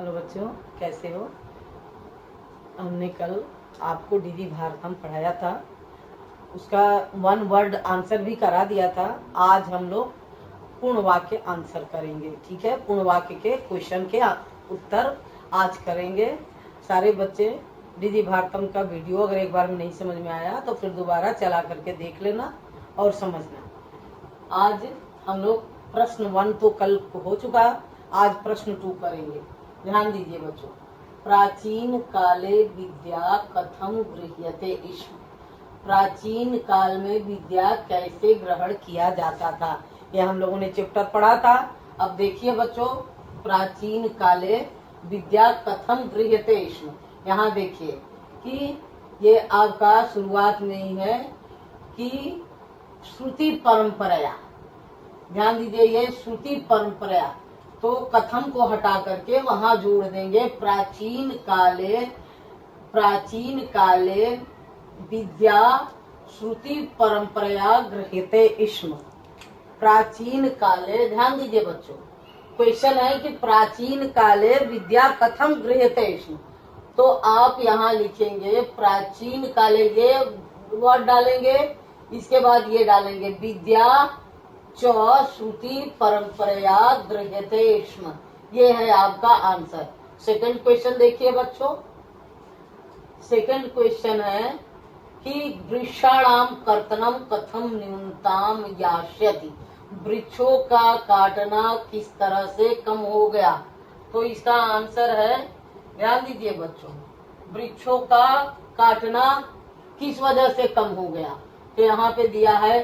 Hello बच्चों, कैसे हो। हमने कल आपको डीडी भारतम पढ़ाया था, उसका 1 वर्ड आंसर भी करा दिया था। आज हम लोग पूर्ण वाक्य आंसर करेंगे, ठीक है। पूर्ण वाक्य के क्वेश्चन के उत्तर आज करेंगे। सारे बच्चे डीडी भारतम का वीडियो अगर एक बार में नहीं समझ में आया तो फिर दोबारा चला करके देख लेना और समझना। आज हम लोग प्रश्न 1 तो कल हो चुका, आज प्रश्न 2 करेंगे। ध्यान दीजिए बच्चों। प्राचीन काले विद्या कथम गृह्यते स्म। प्राचीन काल में विद्या कैसे ग्रहण किया जाता था, यह हम लोगों ने चैप्टर पढ़ा था। अब देखिए बच्चों, प्राचीन काले विद्या कथम गृह्यते स्म। यहाँ देखिए कि ये आपका शुरुआत में ही है कि श्रुति परंपरा। ध्यान दीजिए, ये श्रुति परंपरा, तो कथम को हटा करके वहां जोड़ देंगे प्राचीन काले विद्या श्रुति परंपरा गृह्यते स्म। प्राचीन काले, ध्यान दीजिए बच्चों, क्वेश्चन है कि प्राचीन काले विद्या कथम गृह्यते स्म। तो आप यहाँ लिखेंगे प्राचीन काले, ये वर्ड डालेंगे, इसके बाद ये डालेंगे विद्या च श्रुति परंपरा गृह्यते स्म। ये है आपका आंसर। सेकंड क्वेश्चन देखिए बच्चों। सेकंड क्वेश्चन है कि वृक्षाणाम कर्तनम कथम न्यूनताम यास्यति। वृक्षों का काटना किस तरह से कम हो गया। तो इसका आंसर है, ध्यान दीजिए बच्चों, वृक्षों का काटना किस वजह से कम हो गया। तो यहाँ पे दिया है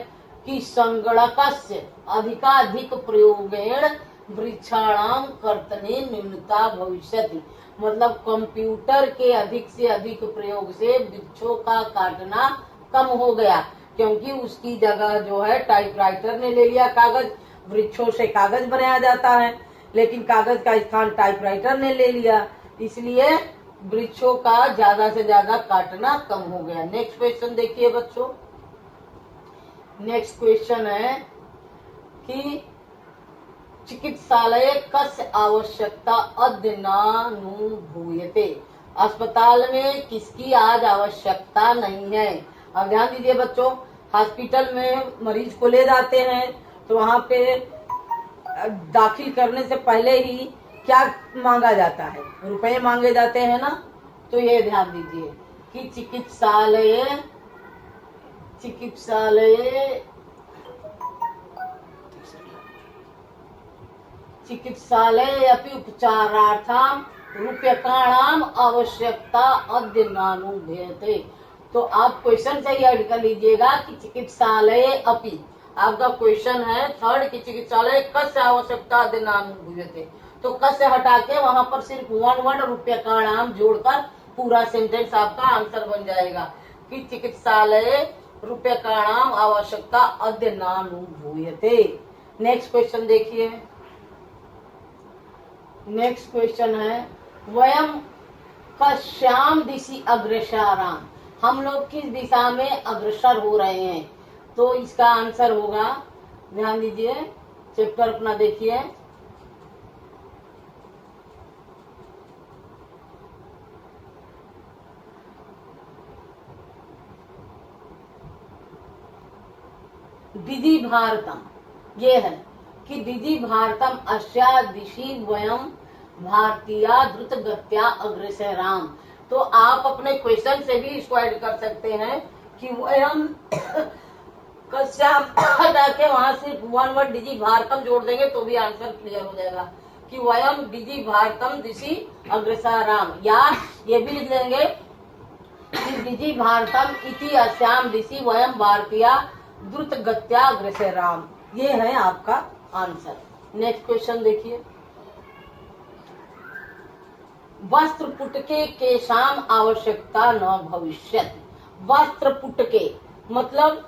कि संगणकस्य अधिकाधिक प्रयोगेण वृक्षाणाम कर्तने न्यूनता भविष्यति। मतलब कंप्यूटर के अधिक से अधिक प्रयोग से वृक्षों का काटना कम हो गया, क्योंकि उसकी जगह जो है टाइपराइटर ने ले लिया। कागज, वृक्षों से कागज बनाया जाता है, लेकिन कागज का स्थान टाइपराइटर ने ले लिया, इसलिए वृक्षों का ज्यादा से ज्यादा काटना कम हो गया। नेक्स्ट क्वेश्चन देखिए बच्चों। नेक्स्ट क्वेश्चन है कि चिकित्सालय कस्य आवश्यकता अद्य नानुभूयते। अस्पताल में किसकी आज आवश्यकता नहीं है। अब ध्यान दीजिए बच्चों, हॉस्पिटल में मरीज को ले जाते हैं तो वहाँ पे दाखिल करने से पहले ही क्या मांगा जाता है, रुपए मांगे जाते हैं ना। तो ये ध्यान दीजिए कि चिकित्सालय अपि उपचारार्थम रूप्यकाणाम आवश्यकता अद्य नानुभूयते। तो आप क्वेश्चन से ही ऐड कर लीजिएगा कि चिकित्सालय अपि, आपका क्वेश्चन है थर्ड कि चिकित्सालय कस्य आवश्यकता अद्य नानुभूयते। तो कस्य हटा के वहां पर सिर्फ 1 वर्ड रूप्यकाणाम जोड़कर पूरा सेंटेंस आपका आंसर बन जाएगा कि चिकित्सालय रूप्यकाणाम आवश्यकता अद्य नानुभूयते। नेक्स्ट क्वेश्चन देखिए। नेक्स्ट क्वेश्चन है वयम कस्याम दिशि अग्रसराम। हम लोग किस दिशा में अग्रसर हो रहे हैं। तो इसका आंसर होगा, ध्यान दीजिए, चैप्टर अपना देखिए। डीडी भारतम, ये है कि डीडी भारतम अस्या दिशि वयम भारतीया द्रुत गत्या अग्रसराम। तो आप अपने क्वेश्चन से भी इसको ऐड कर सकते हैं कि वयम कस्याम हटा के वहां सिर्फ 1 वर्ड डीजी भारतम जोड़ देंगे तो भी आंसर क्लियर हो जाएगा कि वयम डीजी भारतम दिशि अग्रसराम। या ये भी लिख देंगे कि डीजी भारतम इति अस्याम दिशि वयम भारतीया द्रुत गत्या अग्रसराम। ये है आपका आंसर। नेक्स्ट क्वेश्चन देखिए। वस्त्र पुटके केशाम आवश्यकता न भविष्यत। वस्त्र पुटके मतलब,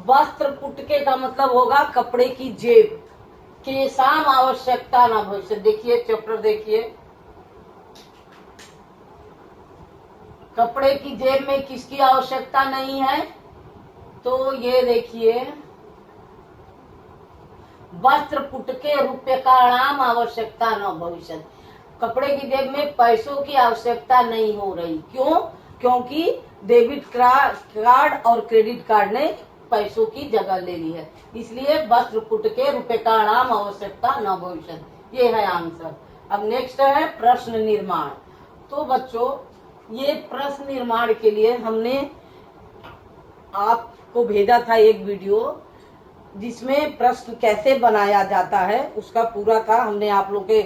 वस्त्र पुटके का मतलब होगा कपड़े की जेब। केशाम आवश्यकता न भविष्यत, देखिए चैप्टर देखिए। कपड़े की जेब में किसकी आवश्यकता नहीं है। तो ये देखिए, वस्त्र पुटके रूप्यकाणाम आवश्यकता न भविष्यत। कपड़े की जेब में पैसों की आवश्यकता नहीं हो रही। क्यों? क्योंकि डेबिट कार्ड और क्रेडिट कार्ड ने पैसों की जगह ले ली है। इसलिए वस्त्र पुट के रुपए का नाम आवश्यकता न भविष्य। ये है आंसर। अब नेक्स्ट है प्रश्न निर्माण। तो बच्चों ये प्रश्न निर्माण के लिए हमने आपको भेजा था एक वीडियो जिसमें प्रश्न कैसे बनाया जाता है उसका पूरा था। हमने आप लोग के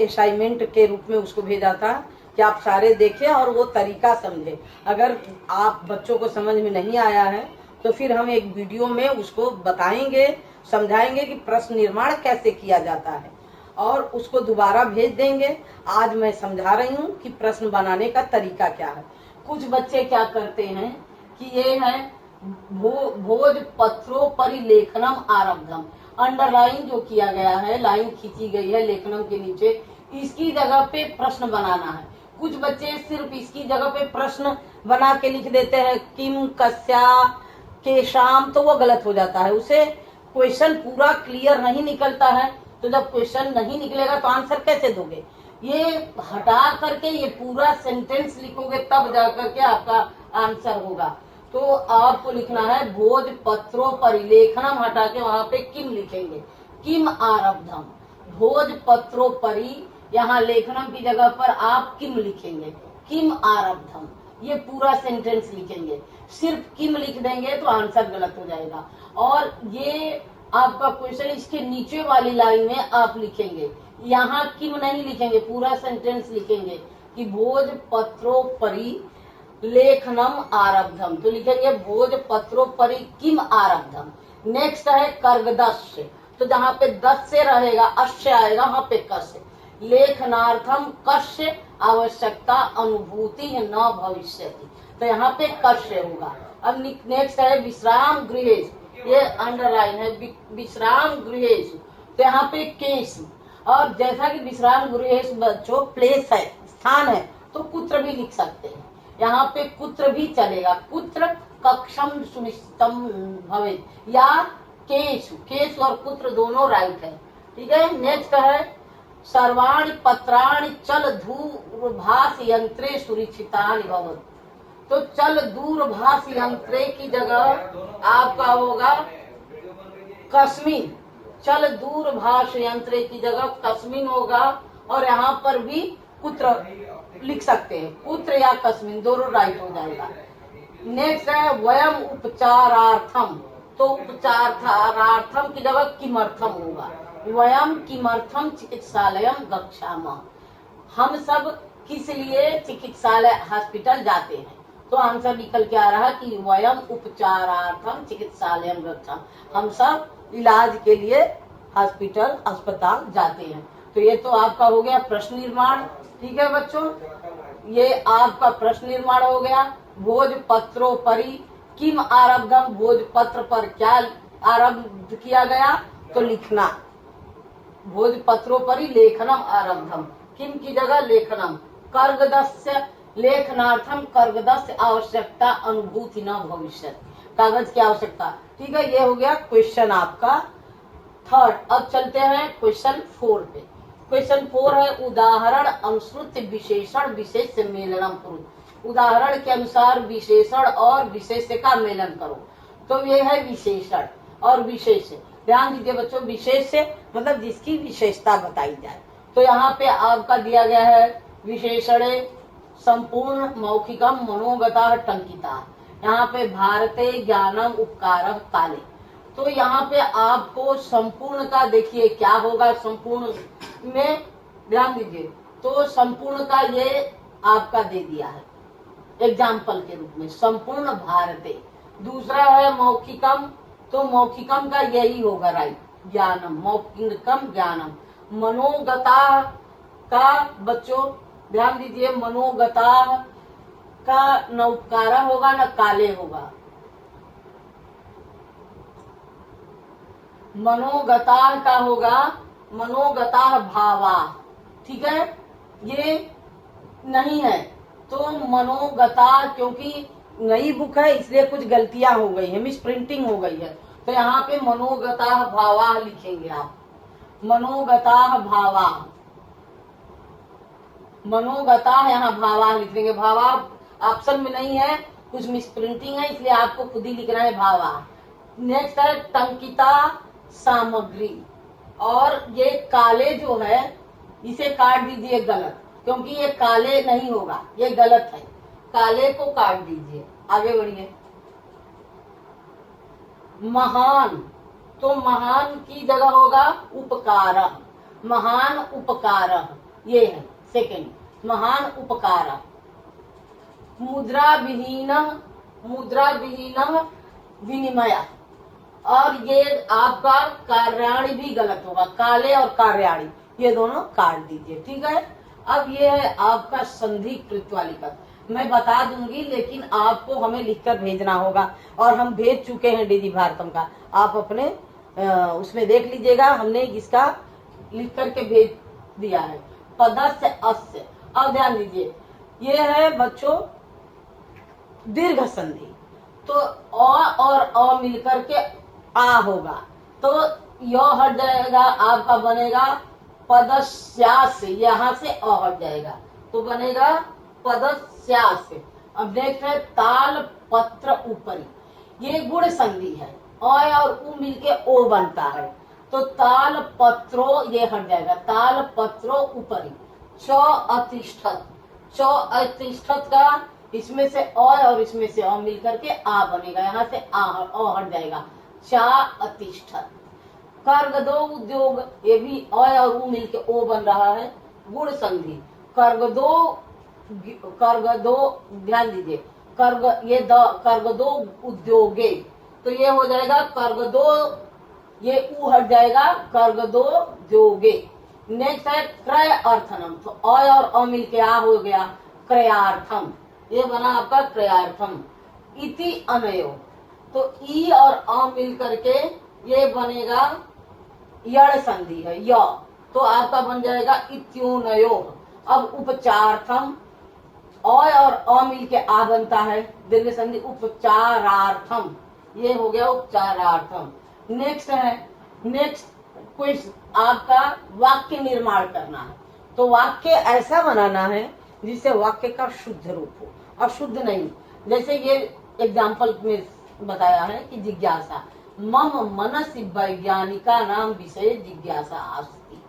असाइनमेंट के रूप में उसको भेजा था कि आप सारे देखें और वो तरीका समझे। अगर आप बच्चों को समझ में नहीं आया है तो फिर हम एक वीडियो में उसको बताएंगे, समझाएंगे कि प्रश्न निर्माण कैसे किया जाता है और उसको दोबारा भेज देंगे। आज मैं समझा रही हूँ कि प्रश्न बनाने का तरीका क्या है। कुछ बच्चे क्या करते हैं कि ये है भोजपत्रोपरिलेखनम आरब्धम, अंडरलाइन जो किया गया है, लाइन खींची गई है लेखनम के नीचे, इसकी जगह पे प्रश्न बनाना है। कुछ बच्चे सिर्फ इसकी जगह पे प्रश्न बना के लिख देते हैं किम कस्या के शाम, तो वो गलत हो जाता है। उसे क्वेश्चन पूरा क्लियर नहीं निकलता है। तो जब क्वेश्चन नहीं निकलेगा तो आंसर कैसे दोगे? ये हटा करके ये पूरा सेंटेंस लिखोगे तब जाकर के आपका आंसर होगा। तो आपको लिखना है भोजपत्रों परिलेखनम, हटा के वहां पे किम लिखेंगे, किम आरब्धम। भोजपत्रों परि, यहाँ लेखनम की जगह पर आप किम लिखेंगे, किम आरब्धम। ये पूरा सेंटेंस लिखेंगे। सिर्फ किम लिख देंगे तो आंसर गलत हो जाएगा। और ये आपका क्वेश्चन इसके नीचे वाली लाइन में आप लिखेंगे, यहाँ किम नहीं लिखेंगे, पूरा सेंटेंस लिखेंगे कि भोजपत्रोपरि लेखनम आरब्धम। तो लिखेंगे भोजपत्रोपरि किम आरब्धम। नेक्स्ट है कर्गदस्य। तो जहाँ पे दस्य रहेगा अश्य आएगा, वहां पे कस्य। लेखनार्थम कस्य आवश्यकता अनुभूति न भविष्यति, तो यहाँ पे कस्य होगा। अब नेक्स्ट है विश्राम गृहेश, ये अंडरलाइन है, विश्राम गृहेश। तो यहाँ पे केश, और जैसा कि विश्राम गृहेश बच्चों प्लेस है, स्थान है, तो कुत्र भी लिख सकते हैं। यहाँ पे कुत्र भी चलेगा, कुत्र कक्षम सुनिश्चितम भवेत्, या केश, केश और कुत्र दोनों राइट है। ठीक है। नेक्स्ट है सर्वाणि पत्राणि चल दूरभाष यंत्रे सुरक्षितानि भवन्तु। तो चल दूरभाष यंत्रे की जगह आपका होगा कस्मिन, चल दूरभाष यंत्रे की जगह कस्मिन होगा। और यहाँ पर भी कुत्र लिख सकते हैं, कुत्र या कस्मिन दोनों राइट हो जाएगा। नेक्स्ट है वयम उपचारार्थम। तो उपचारार्थम की जगह किमर्थम होगा, वयम किमर्थम चिकित्सालयम गच्छामः। हम सब किस लिए चिकित्सालय हॉस्पिटल जाते हैं। तो आंसर निकल के आ रहा कि वयम उपचारार्थम चिकित्सालयम गच्छामः, हम सब इलाज के लिए हॉस्पिटल अस्पताल जाते हैं। तो ये तो आपका हो गया प्रश्न निर्माण। ठीक है बच्चों, ये आपका प्रश्न निर्माण हो गया। भोजपत्रोपरि किम आरब्धम, भोजपत्र पर क्या आरब्ध किया गया, तो लिखना भोजपत्रोपरि लेखनम आरब्धम, किम की जगह लेखनम। कर्गदस्य लेखनार्थम कर्गदस्य आवश्यकता अनुभूति न भविष्य, कागज की आवश्यकता। ठीक है, ये हो गया क्वेश्चन आपका थर्ड। अब चलते हैं क्वेश्चन 4 पे। क्वेश्चन 4 है उदाहरण अनुश्रुत विशेषण विशेष से मेलनम करो। उदाहरण के अनुसार विशेषण और विशेष का मेलन करो। तो ये है विशेषण और विशेष। ध्यान दीजिए बच्चों, विशेष मतलब जिसकी विशेषता बताई जाए। तो यहाँ पे आपका दिया गया है विशेषण संपूर्ण मौखिकम मनोगता टंकिता। यहाँ पे भारते ज्ञानम उपकार काले। तो यहाँ पे आपको संपूर्ण का देखिए क्या होगा, संपूर्ण में ध्यान दीजिए। तो संपूर्ण का ये आपका दे दिया है एग्जाम्पल के रूप में, संपूर्ण भारते। दूसरा है मौखिकम, तो मौखिकम का यही होगा राइट, ज्ञानम, मौखिकम ज्ञानम। मनोगता का बच्चों ध्यान दीजिए, मनोगता का न उपकार होगा न काले होगा, मनोगता का होगा मनोगता भावा। ठीक है, ये नहीं है तो मनोगता, क्योंकि नई बुक है इसलिए कुछ गलतियां हो गई है, मिस प्रिंटिंग हो गई है। तो यहाँ पे मनोगता भावा लिखेंगे आप, मनोगता भावा। मनोगता, यहाँ भावा लिख देंगे। भावा ऑप्शन में नहीं है, कुछ मिसप्रिंटिंग है, इसलिए आपको खुद ही लिखना है भावा। नेक्स्ट है टंकिता सामग्री, और ये काले जो है इसे काट दीजिए गलत, क्योंकि ये काले नहीं होगा, ये गलत है, काले को काट दीजिए। आगे बढ़िए। महान, तो महान की जगह होगा उपकार, महान उपकार, ये है सेकंड, महान उपकार। मुद्रा विहीन, मुद्रा विहीन विनिमय, और ये आपका कार्याणी भी गलत होगा, काले और कार्याणी ये दोनों काट दीजिए, ठीक है। अब ये है आपका संधि कृत वाली पद, मैं बता दूंगी लेकिन आपको हमें लिखकर भेजना होगा, और हम भेज चुके हैं डीजी भारतम का, आप अपने उसमें देख लीजिएगा, हमने इसका लिख करके भेज दिया है। पदस्य अस्य, अब ध्यान दीजिए, ये है बच्चों दीर्घ संधि, तो अ और अ मिलकर के आ होगा, तो य हट जाएगा, आपका बनेगा पदस्यास, यहाँ से अ हट जाएगा तो बनेगा पदस्यास। अब नेक्स्ट है ताल पत्र ऊपरी, ये गुण संधि है, अ और उ मिलके ओ बनता है, तो ताल पत्रो ये हट जाएगा, ताल पत्रो ऊपरी। च अतिष्ठत, च अतिष्ठत का इसमें से अ और इसमें से अ मिलकर के आ बनेगा, यहाँ से आ अ हट जाएगा, चा अतिष्ठत। कर्गदो उद्योग, ये भी अ और उ मिलके ओ बन रहा है, गुण संधि। कर्गदो, कर्गदो ध्यान दीजिए, कर्ग ये द कर्गदो उद्योगे, तो ये हो जाएगा कर्गदो, ये उ हट जाएगा, कर्गदो द्योगे। नेक्स्ट है क्रय अर्थनम, तो अ और अ मिलके आ हो गया, क्रयार्थम, ये बना आपका क्रयार्थम। इति अनयो, तो ई और अ मिल करके ये बनेगा यड़ संधि है, य, तो आपका बन जाएगा इत्युनयो। अब उपचारार्थम, अ और अ मिलके आ बनता है, दीर्घ संधि उपचारार्थम, ये हो गया उपचारार्थम। नेक्स्ट है, नेक्स्ट क्वेश्चन आपका वाक्य निर्माण करना है, तो वाक्य ऐसा बनाना है जिससे वाक्य का शुद्ध रूप हो, अशुद्ध नहीं। जैसे ये एग्जाम्पल में बताया है कि जिज्ञासा, मम मनसि वैज्ञानिका नाम विषय जिज्ञासा अस्ति,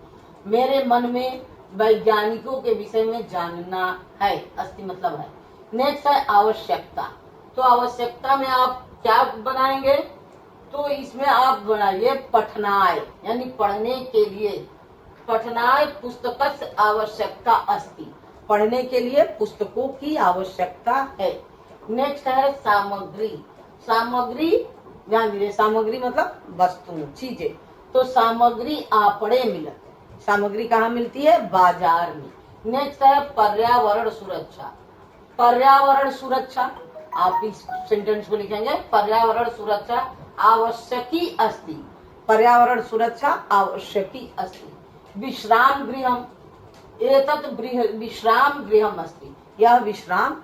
मेरे मन में वैज्ञानिकों के विषय में जानना है, अस्ति मतलब है। नेक्स्ट है आवश्यकता, तो आवश्यकता में आप क्या बनाएंगे, तो इसमें आप बनाइए पठनाय, यानी पढ़ने के लिए, पठनाय पुस्तकस्य आवश्यकता अस्ति, पढ़ने के लिए पुस्तकों की आवश्यकता है। नेक्स्ट है सामग्री, सामग्री ध्यान दीजिए, सामग्री मतलब वस्तु चीजें, तो सामग्री आपड़े मिलत, सामग्री कहाँ मिलती है, बाजार में। नेक्स्ट है पर्यावरण सुरक्षा, पर्यावरण सुरक्षा, आप इस सेंटेंस को लिखेंगे, पर्यावरण सुरक्षा आवश्यकी अस्ति, पर्यावरण सुरक्षा आवश्यकी अस्ति। विश्राम गृहम, एतत् विश्राम गृहम अस्ति, यह विश्राम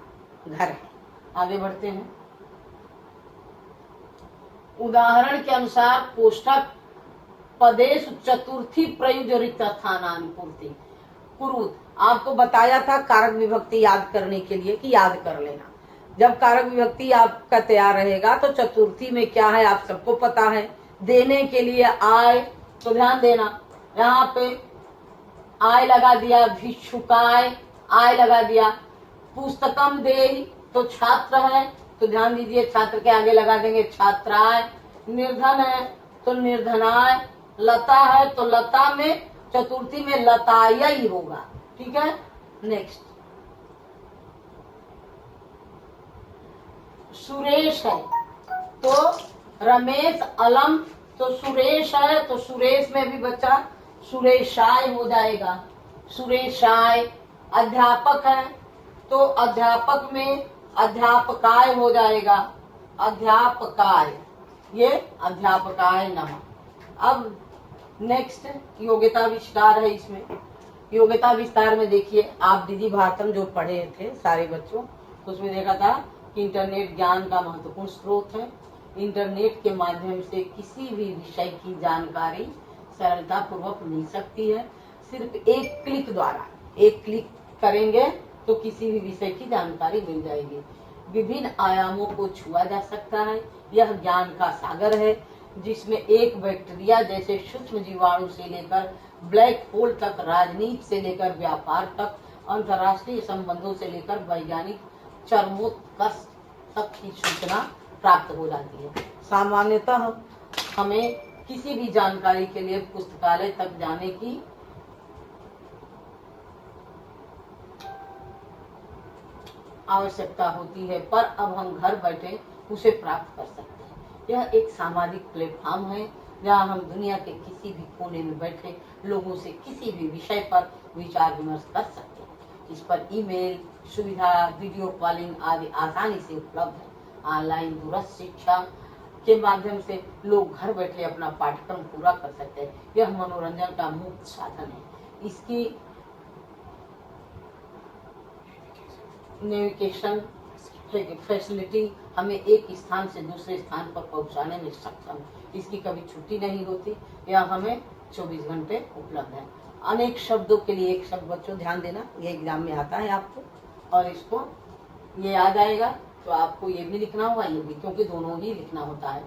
घर है। आगे बढ़ते हैं, उदाहरण के अनुसार कोष्ठक पदेश चतुर्थी प्रयुज रिक्त स्थानानि पूर्ति कुरुत, आपको बताया था कारक विभक्ति याद करने के लिए कि याद कर लेना, जब कारक विभक्ति आपका तैयार रहेगा तो चतुर्थी में क्या है आप सबको पता है, देने के लिए आय, तो ध्यान देना यहाँ पे आय लगा दिया, भिक्षुकाय आय लगा दिया, पुस्तकम दे तो छात्र है, तो ध्यान दीजिए छात्र के आगे लगा देंगे छात्राय, निर्धन है तो निर्धनाय, लता है तो लता में चतुर्थी में लताय ही होगा, ठीक है। नेक्स्ट सुरेश है तो रमेश अलम, तो सुरेश है तो सुरेश में भी बच्चा सुरेशाय हो जाएगा, सुरेशाय। अध्यापक है तो अध्यापक में अध्यापकाय हो जाएगा, अध्यापकाय, ये अध्यापकाय नमः। अब नेक्स्ट योग्यता विस्तार है, इसमें योग्यता विस्तार में देखिए आप डीजी भारतम जो पढ़े थे सारे बच्चों, उसमें देखा था कि इंटरनेट ज्ञान का महत्वपूर्ण स्रोत है, इंटरनेट के माध्यम से किसी भी विषय की जानकारी सरलता पूर्वक मिल सकती है, सिर्फ एक क्लिक द्वारा, एक क्लिक करेंगे तो किसी भी विषय की जानकारी मिल जाएगी। विभिन्न आयामों को छुआ जा सकता है। यह ज्ञान का सागर है जिसमें एक बैक्टीरिया जैसे सूक्ष्म जीवाणु से लेकर ब्लैक होल तक, राजनीति से लेकर व्यापार तक, अंतर्राष्ट्रीय संबंधों से लेकर वैज्ञानिक चरमोत्कर्ष तक की सूचना प्राप्त हो जाती है। सामान्यतः हमें किसी भी जानकारी के लिए पुस्तकालय तक जाने की आवश्यकता होती है, पर अब हम घर बैठे उसे प्राप्त कर सकते हैं। यह एक सामाजिक प्लेटफॉर्म है जहां हम दुनिया के किसी भी कोने में बैठे लोगों से किसी भी विषय पर विचार विमर्श कर सकते हैं। इस पर ईमेल सुविधा, वीडियो कॉलिंग आदि आसानी से उपलब्ध है। ऑनलाइन दूरस्थ शिक्षा के माध्यम से लोग घर बैठे अपना पाठ्यक्रम पूरा कर सकते हैं। यह मनोरंजन का मुख्य साधन है। इसकी नेविगेशन फैसिलिटी हमें एक स्थान से दूसरे स्थान पर पहुंचाने में सक्षम है। इसकी कभी छुट्टी नहीं होती। यह हमें 24 घंटे उपलब्ध है। अनेक शब्दों के लिए एक शब्द, बच्चों ध्यान देना, ये एग्जाम में आता है आपको, और इसको ये आ जाएगा तो आपको ये भी लिखना होगा, ये भी, क्योंकि दोनों ही लिखना होता है।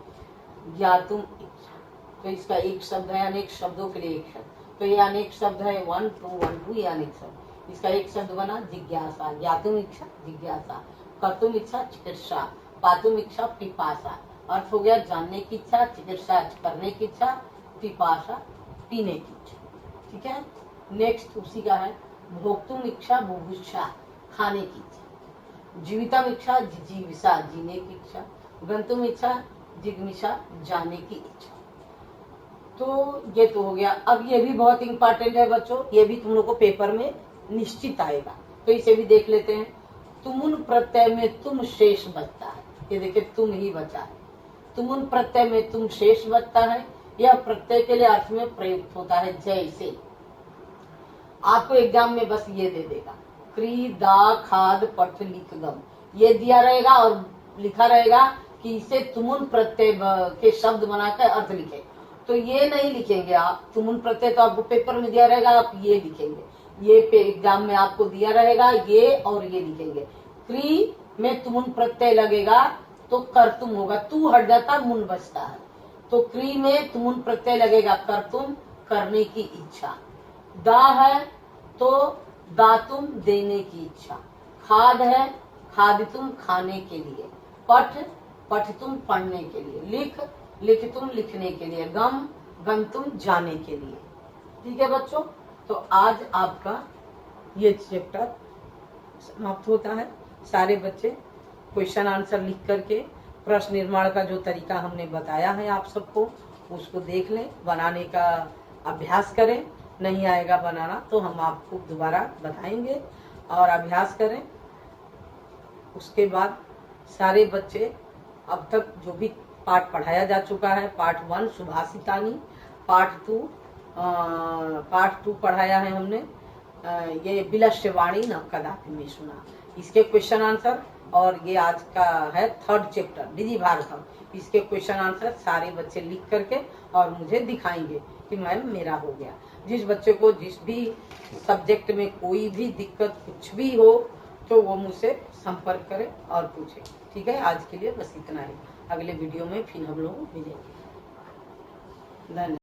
ज्ञातुम इच्छा, तो इसका एक शब्द है, अनेक शब्दों के लिए एक शब्द, तो ये अनेक शब्द है 1 2 1 2, ये अनेक शब्द। इसका एक शब्द बना जिज्ञासा। ज्ञातुम इच्छा जिज्ञासा, कर्तुम इच्छा चिकित्सा, पातुम इच्छा पिपासा। अर्थ हो गया जानने की इच्छा, चिकित्सा करने की इच्छा, पिपासा पीने की इच्छा। ठीक है। नेक्स्ट उसी का है भोक्तुम इच्छा बुभुक्षा, खाने की इच्छा, जीवितम इच्छा जिजीविषा, जीने की इच्छा, गंतुम इच्छा जिग्मिषा, जाने की इच्छा। तो ये तो हो गया। अब ये भी बहुत इंपॉर्टेंट है बच्चों, ये भी तुम लोग को पेपर में निश्चित आएगा, तो इसे भी देख लेते हैं। तुमुन प्रत्यय में तुम शेष बचता है। ये देखिए तुम ही बचा है। तुमुन प्रत्यय में तुम शेष बचता है। यह प्रत्यय के लिए अर्थ में प्रयुक्त होता है। जैसे आपको एग्जाम में बस ये दे देगा, क्री दा खाद पठ लिख गम, ये दिया रहेगा और लिखा रहेगा कि इसे तुमुन प्रत्यय के शब्द बनाकर अर्थ लिखे। तो ये नहीं लिखेंगे आप, तुमुन प्रत्यय तो आपको पेपर में दिया रहेगा, आप ये लिखेंगे। ये एग्जाम में आपको दिया रहेगा ये, और ये लिखेंगे। क्री में तुमुन प्रत्यय लगेगा तो कर्तुम होगा, तू हट जाता मुन बचता है। तो क्री में तुमुन प्रत्यय लगेगा कर्तुम, करने की इच्छा। दा है तो दातुम, देने की इच्छा। खाद है खादितुम, खाने के लिए। पठ पठितुम, पढ़ने के लिए। लिख लिखितुम, लिखने के लिए। गम गंतुम, जाने के लिए। ठीक है बच्चों, तो आज आपका ये चैप्टर समाप्त होता है। सारे बच्चे क्वेश्चन आंसर लिख करके प्रश्न निर्माण का जो तरीका हमने बताया है आप सबको, उसको देख लें, बनाने का अभ्यास करें। नहीं आएगा बनाना तो हम आपको दोबारा बताएंगे और अभ्यास करें। उसके बाद सारे बच्चे अब तक जो भी पाठ पढ़ाया जा चुका है, पार्ट 1 सुभाषितानी, पार्ट 2 पढ़ाया है हमने, ये विलस्यवाणी न कदापि में सुना, इसके क्वेश्चन आंसर, और ये आज का है 3rd चैप्टर विधि भारतम, इसके क्वेश्चन आंसर सारे बच्चे लिख करके और मुझे दिखाएंगे कि मैम मेरा हो गया। जिस बच्चे को जिस भी सब्जेक्ट में कोई भी दिक्कत कुछ भी हो तो वो मुझसे संपर्क करे और पूछे। ठीक है, आज के लिए बस इतना ही। अगले वीडियो में फिर हम लोग मिलेंगे। धन्यवाद।